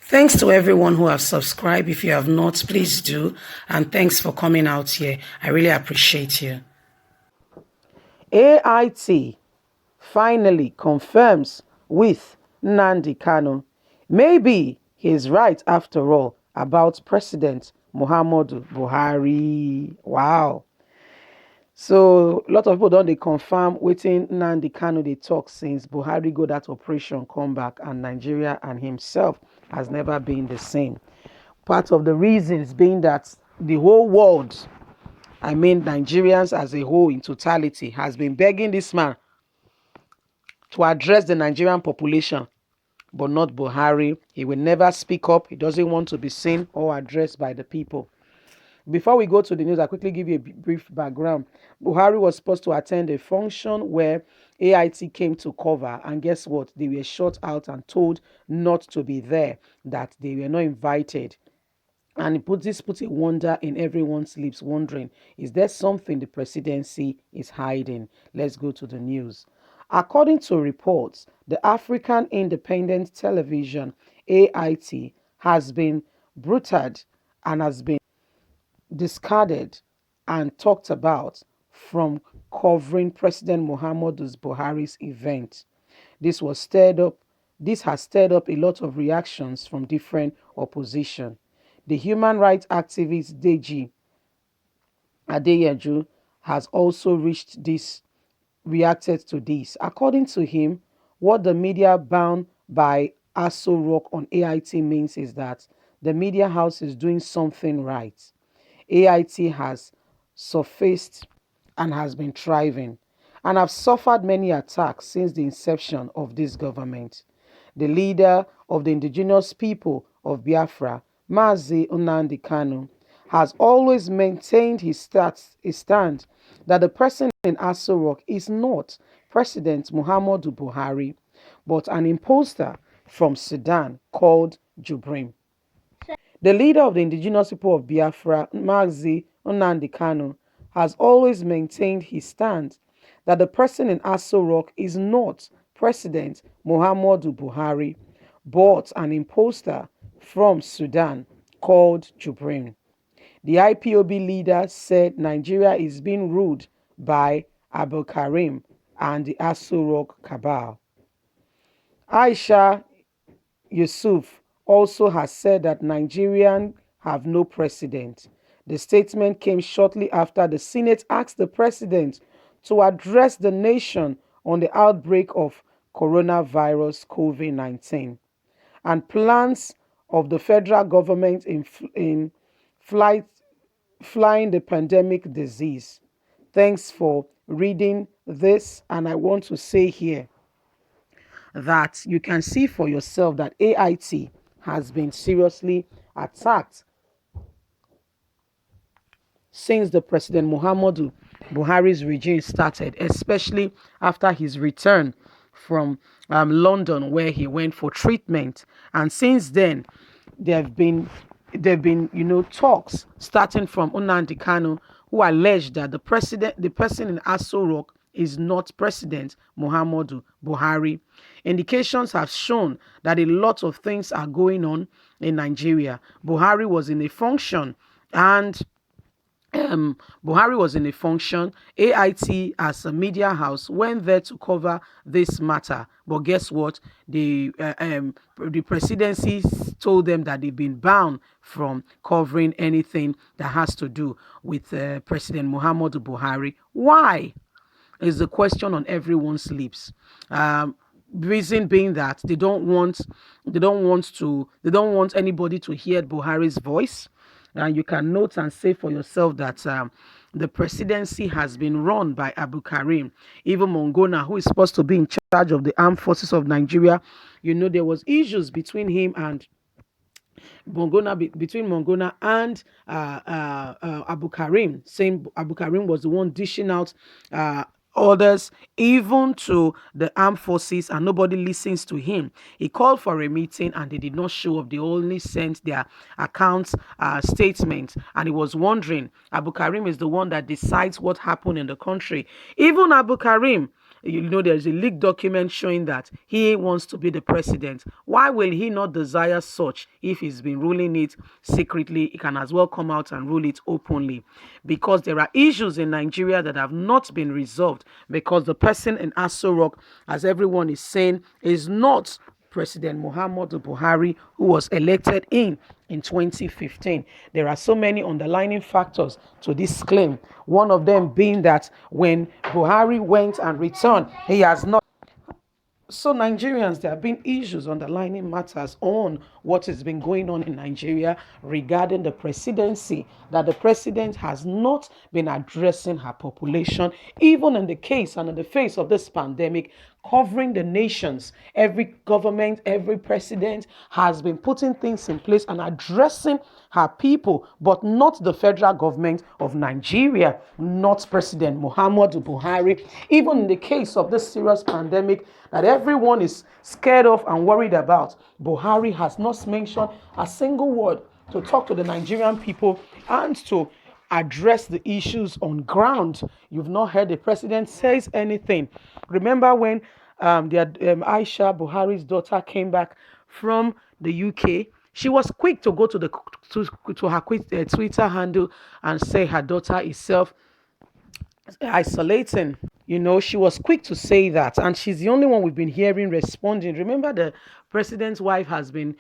Thanks to everyone who have subscribed. If you have not, please do. And thanks for coming out here. I really appreciate you. AIT finally confirms with Nnamdi Kanu. Maybe he's right after all about President Muhammadu Buhari. Wow. So a lot of people don't they confirm waiting Nnamdi Kanu they talk since Buhari go that operation come back and Nigeria and himself has never been the same. Part of the reasons being that the whole world, I mean Nigerians as a whole in totality, has been begging this man to address the Nigerian population, but not Buhari. He will never speak up. He doesn't want to be seen or addressed by the people. Before we go to the news, I'll quickly give you a brief background. Buhari was supposed to attend a function where AIT came to cover, and guess what? They were shut out and told not to be there, that they were not invited. And this puts a wonder in everyone's lips, wondering, is there something the presidency is hiding? Let's go to the news. According to reports, the African Independent Television, AIT, has been brutaled and has been discarded and talked about from covering President Muhammadu Buhari's event. This was stirred up. This has stirred up a lot of reactions from different opposition. The human rights activist Deji Adeyeju has also reacted to this. According to him, what the media bound by Aso Rock on AIT means is that the media house is doing something right. AIT has surfaced and has been thriving and have suffered many attacks since the inception of this government. The leader of the indigenous people of Biafra, Mazi Nnamdi Kanu, has always maintained his stand that the person in Aso Rock is not President Muhammadu Buhari, but an imposter from Sudan called Jubrim. The leader of the indigenous people of Biafra, Mazi Nnamdi Kanu, has always maintained his stand that the person in Aso Rock is not President Muhammadu Buhari, but an imposter from Sudan called Jubrin. The IPOB leader said Nigeria is being ruled by Abba Kyari and the Aso Rock cabal. Aisha Yusuf also has said that Nigerians have no president. The statement came shortly after the Senate asked the president to address the nation on the outbreak of coronavirus COVID-19 and plans of the federal government in flying the pandemic disease. Thanks for reading this, and I want to say here that you can see for yourself that AIT has been seriously attacked since the President Muhammadu Buhari's regime started, especially after his return from London, where he went for treatment. And since then, there have been talks starting from Nnamdi Kanu, who alleged that the person in Aso Rock is not President Muhammadu Buhari. Indications have shown that a lot of things are going on in Nigeria. Buhari was in a function and AIT as a media house went there to cover this matter, but guess what? The presidency told them that they've been bound from covering anything that has to do with President Muhammadu Buhari. Why is the question on everyone's lips. Reason being that they don't want anybody to hear Buhari's voice. And you can note and say for yourself that the presidency has been run by Abba Kyari. Even Mongona, who is supposed to be in charge of the armed forces of Nigeria, there was issues between him and Mongona and Abba Kyari, saying Abba Kyari was the one dishing out orders even to the armed forces, and nobody listens to him. He called for a meeting and they did not show up. They only sent their accounts statement, and he was wondering, Abba Kyari is the one that decides what happened in the country. Even Abba Kyari there's a leaked document showing that he wants to be the president. Why will he not desire such if he's been ruling it secretly? He can as well come out and rule it openly, because there are issues in Nigeria that have not been resolved, because the person in Aso Rock, as everyone is saying, is not President Muhammadu Buhari, who was elected in 2015. There are so many underlying factors to this claim. One of them being that when Buhari went and returned, he has not. So, Nigerians, there have been issues, underlining matters on what has been going on in Nigeria regarding the presidency, that the president has not been addressing her population, even in the case and in the face of this pandemic, covering the nations. Every government, every president has been putting things in place and addressing her people, but not the federal government of Nigeria, not President Muhammadu Buhari. Even in the case of this serious pandemic that everyone is scared of and worried about, Buhari has not mentioned a single word to talk to the Nigerian people and to address the issues on ground. You've not heard the president says anything. Remember when Aisha Buhari's daughter came back from the UK? She was quick to go to her Twitter handle and say her daughter is self-isolating. She was quick to say that, and she's the only one we've been hearing responding. Remember, the president's wife has been,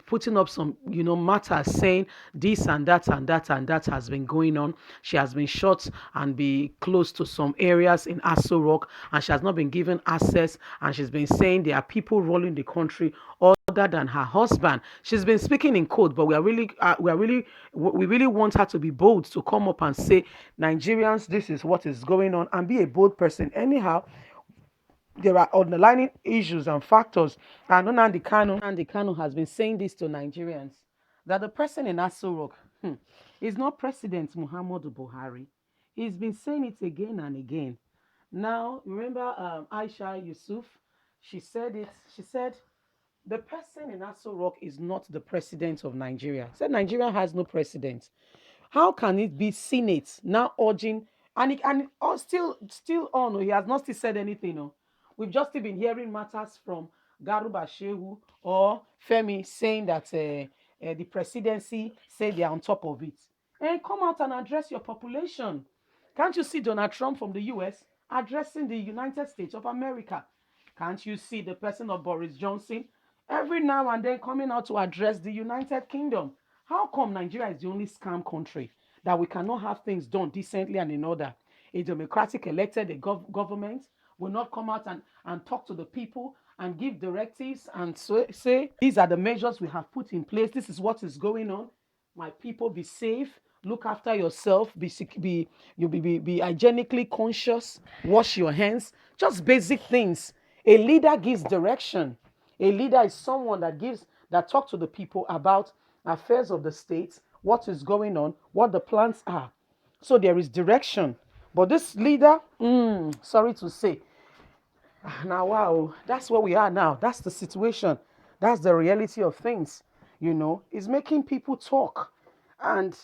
putting up some, matters, saying this and that and that and that has been going on. She has been shot and be close to some areas in Aso Rock, and she has not been given access. And she's been saying there are people ruling the country other than her husband. She's been speaking in code, but we really want her to be bold, to come up and say, Nigerians, this is what is going on, and be a bold person. Anyhow, there are underlying issues and factors. And Nnamdi Kanu has been saying this to Nigerians, that the person in Aso Rock is not President Muhammadu Buhari. He's been saying it again and again. Now, remember Aisha Yusuf? She said it. She said, the person in Aso Rock is not the president of Nigeria. Said Nigeria has no president. How can it be Senate now urging, still on? He has not still said anything. No, we've just still been hearing matters from Garuba Shehu or Femi saying that the presidency say they are on top of it. And come out and address your population. Can't you see Donald Trump from the US addressing the United States of America? Can't you see the person of Boris Johnson every now and then coming out to address the United Kingdom? How come Nigeria is the only scam country that we cannot have things done decently and in order? A democratic elected government will not come out and talk to the people and give directives and say, these are the measures we have put in place. This is what is going on. My people, be safe. Look after yourself. Be hygienically conscious. Wash your hands. Just basic things. A leader gives direction. A leader is someone that talks to the people about affairs of the state, what is going on, what the plans are. So there is direction. But this leader, sorry to say, now, wow, that's where we are now. That's the situation. That's the reality of things. Is making people talk. And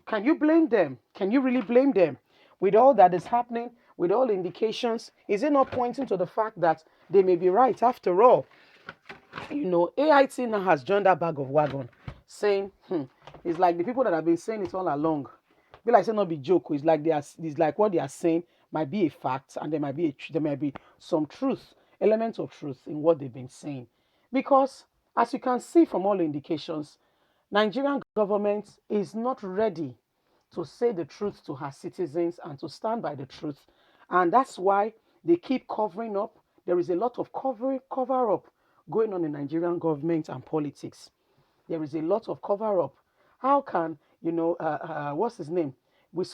can you blame them? Can you really blame them? With all that is happening, with all indications, is it not pointing to the fact that they may be right after all? AIT now has joined that bag of wagon, saying, it's like the people that have been saying it all along. Be like, say not be joke. It's like what they are saying might be a fact, and there might be some truth, element of truth in what they've been saying. Because as you can see from all indications, Nigerian government is not ready to say the truth to her citizens and to stand by the truth. And that's why they keep covering up. There is a lot of cover up going on in Nigerian government and politics. There is a lot of cover up. How can, what's his name?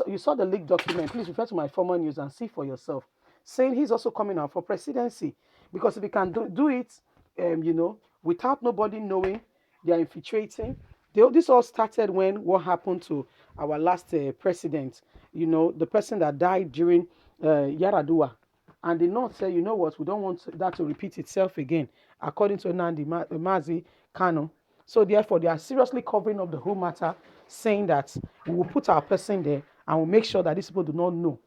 You saw the leaked document. Please refer to my former news and see for yourself. Saying he's also coming out for presidency. Because if he can do it, without nobody knowing, they are infiltrating. This all started when what happened to our last president, the person that died during Yaradua. And the North said, you know what, we don't want that to repeat itself again, according to Nnamdi Kanu. So therefore, they are seriously covering up the whole matter, saying that we will put our person there and we'll make sure that these people do not know.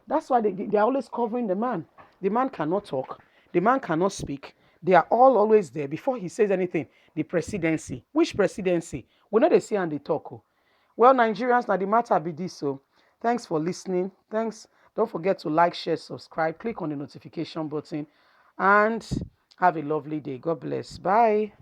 That's why they are always covering the man. The man cannot talk. The man cannot speak. They are all always there. Before he says anything, the presidency. Which presidency? We know they see and they talk. Oh. Well, Nigerians, now the matter be this. So thanks for listening. Thanks. Don't forget to like, share, subscribe. Click on the notification button and have a lovely day. God bless. Bye.